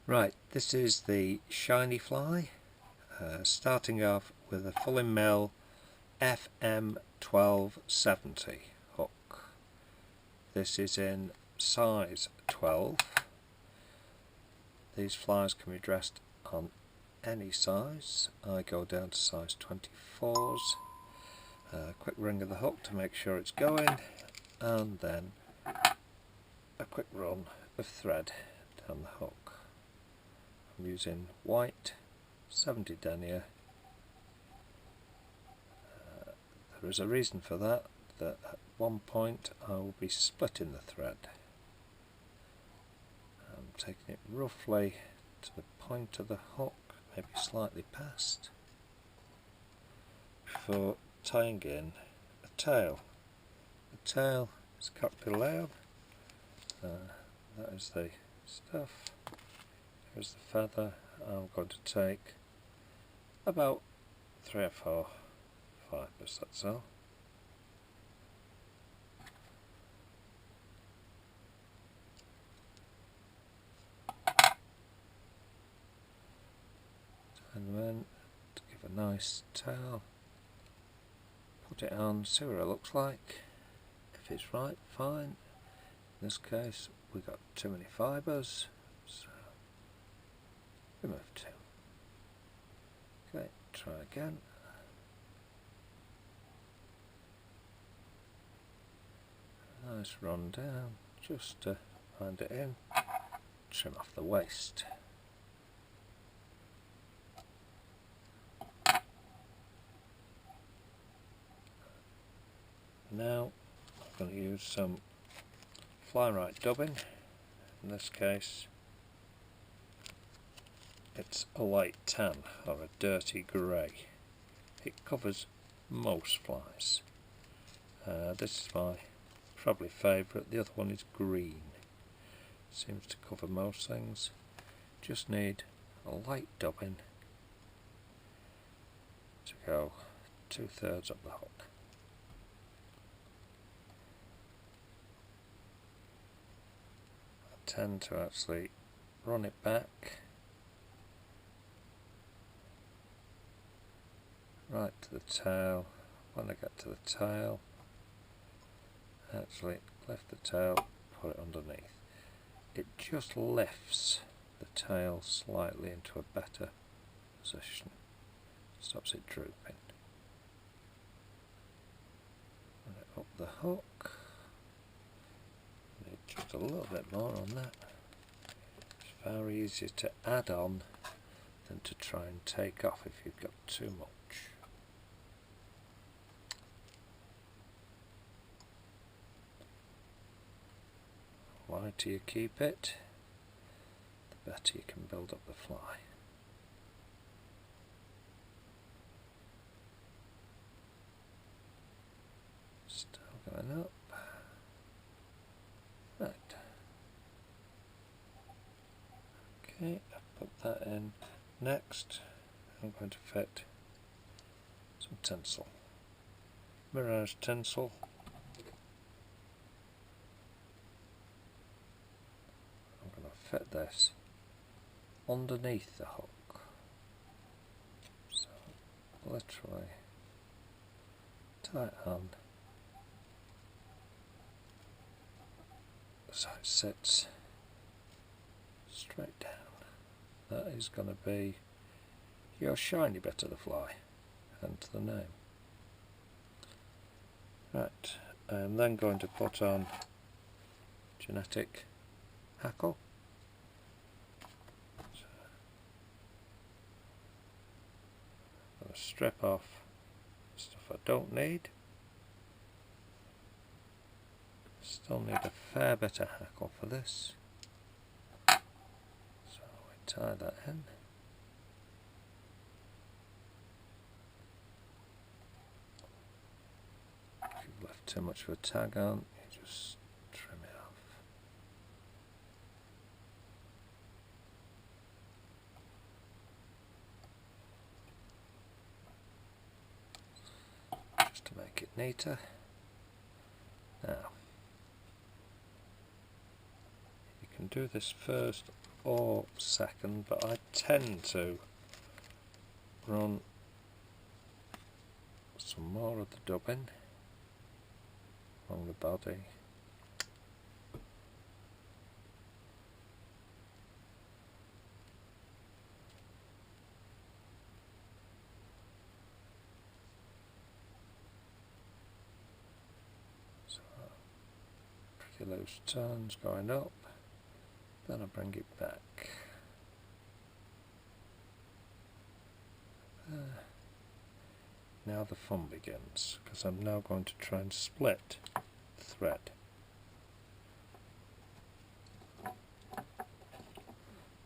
Right, this is the Shiney Fly, starting off with a fulling mill FM 1270 hook. This is in size 12. These flies can be dressed on any size. I go down to size 24s. Quick ring of the hook to make sure it's going, and then a quick run of thread down the hook. I'm using white 70 denier. There is a reason for that, that at one point I will be splitting the thread. I'm taking it roughly to the point of the hook, maybe slightly past, before tying in a tail. The tail is cocktail. That is the stuff. Here's the feather. I'm going to take about 3 or 4 fibres, that's all. And then to give a nice tail, put it on, see what it looks like. If it's right, fine. In this case we got too many fibres, so remove 2. Okay, try again. Nice run down, just to bind it in, trim off the waste. Now I'm going to use some fly right dubbing. In this case it's a light tan or a dirty grey. It covers most flies. This is my probably favourite. The other one is green. Seems to cover most things. Just need a light dubbing to go 2/3 up the hook. I tend to actually run it back right to the tail. When I get to the tail, actually lift the tail, put it underneath. It just lifts the tail slightly into a better position, stops it drooping. Run it up the hook. Need just a little bit more on that. It's very easy to add on than to try and take off if you've got too much. The lighter you keep it, the better you can build up the fly. Still going up. Right. Okay, I've put that in. Next, I'm going to fit some tinsel. Mirage tinsel. I'm going to fit this underneath the hook. So, literally tie it on so it sits straight down. That is going to be your shiny bit of the fly, and the name. Right, I'm then going to put on genetic hackle. So I'm going to strip off stuff I don't need. Still need a fair bit of hackle for this. So we tie that in. If you've left too much of a tag on, you just trim it off. Just to make it neater. Now, you can do this first or second, but I tend to run some more of the dubbing along the body. So pretty loose turns going up, then I bring it back. Now the fun begins, because I'm now going to try and split the thread.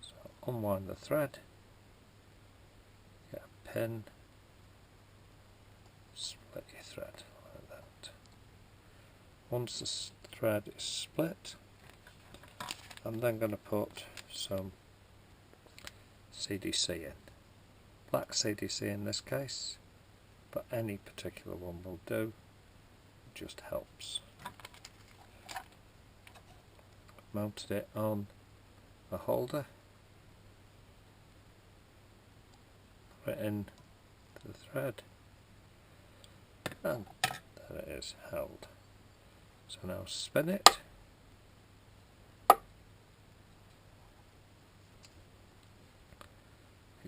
So unwind the thread, get a pin, split your thread like that. Once the thread is split, I'm then going to put some CDC in. Black CDC in this case, but any particular one will do, it just helps. Mounted it on a holder, put it in to the thread, and there it is, held. So now spin it, it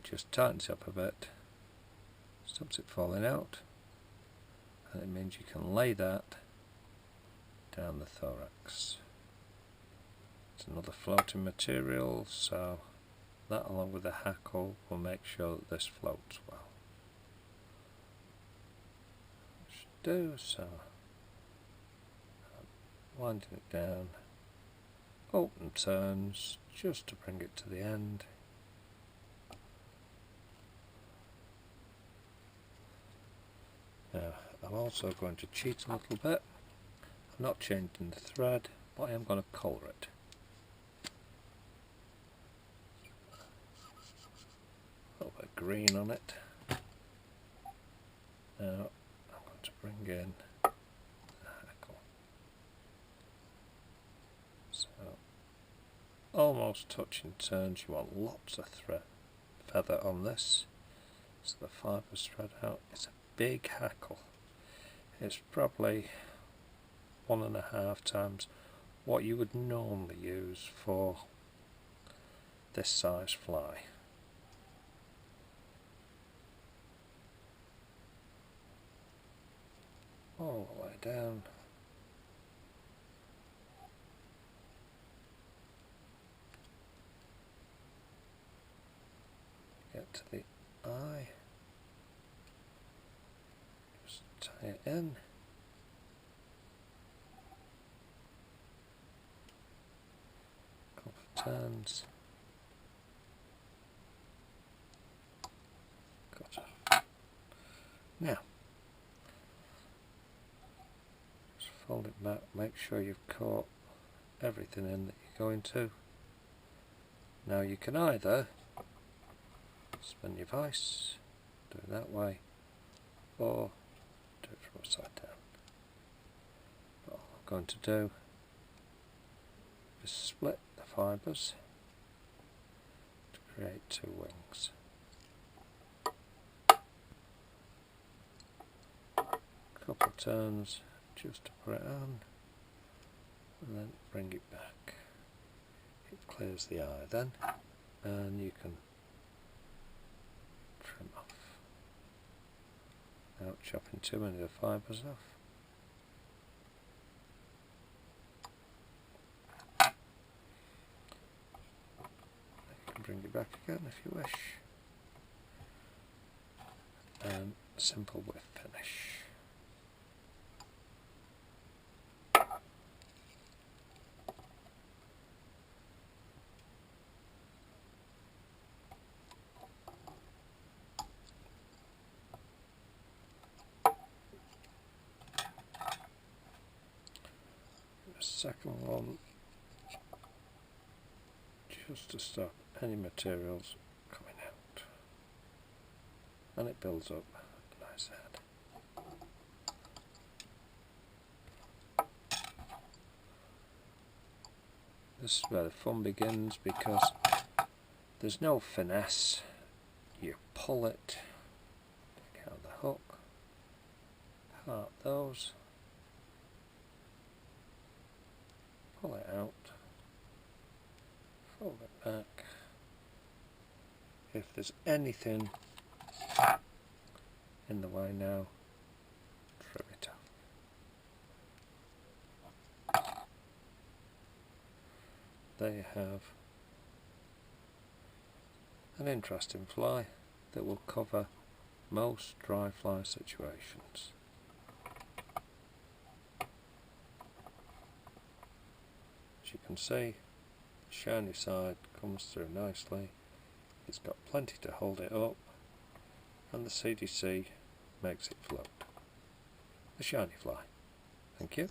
just tightens up a bit, stops it falling out, and it means you can lay that down the thorax. It's another floating material, so that along with the hackle will make sure that this floats well. Should do so. Winding it down, open turns just to bring it to the end. Now, I'm also going to cheat a little bit. I'm not changing the thread, but I am going to colour it. A little bit of green on it. Now, I'm going to bring in the hackle. So, almost touching turns. You want lots of feather on this, so the fibres spread out. It's a big hackle. It's probably 1.5 times what you would normally use for this size fly. All the way down. Get to the eye. Tie it in. Couple of turns. Got it. Now, just fold it back, make sure you've caught everything in that you're going to. Now you can either spin your vise, do it that way, or do it from upside down. What I'm going to do is split the fibres to create 2 wings. Couple of turns just to put it on, and then bring it back. It clears the eye then, and you can trim off. Without chopping too many of the fibres off. You can bring it back again if you wish. And simple whip finish. Second one, just to stop any materials coming out, and it builds up a nice head. This is where the fun begins, because There's no finesse. You pull it, take out the hook, part those, pull it out, fold it back. If there's anything in the way now, trim it off. There you have an interesting fly that will cover most dry fly situations. As you can see, the shiny side comes through nicely. It's got plenty to hold it up, and the CDC makes it float. The Shiney Fly. Thank you.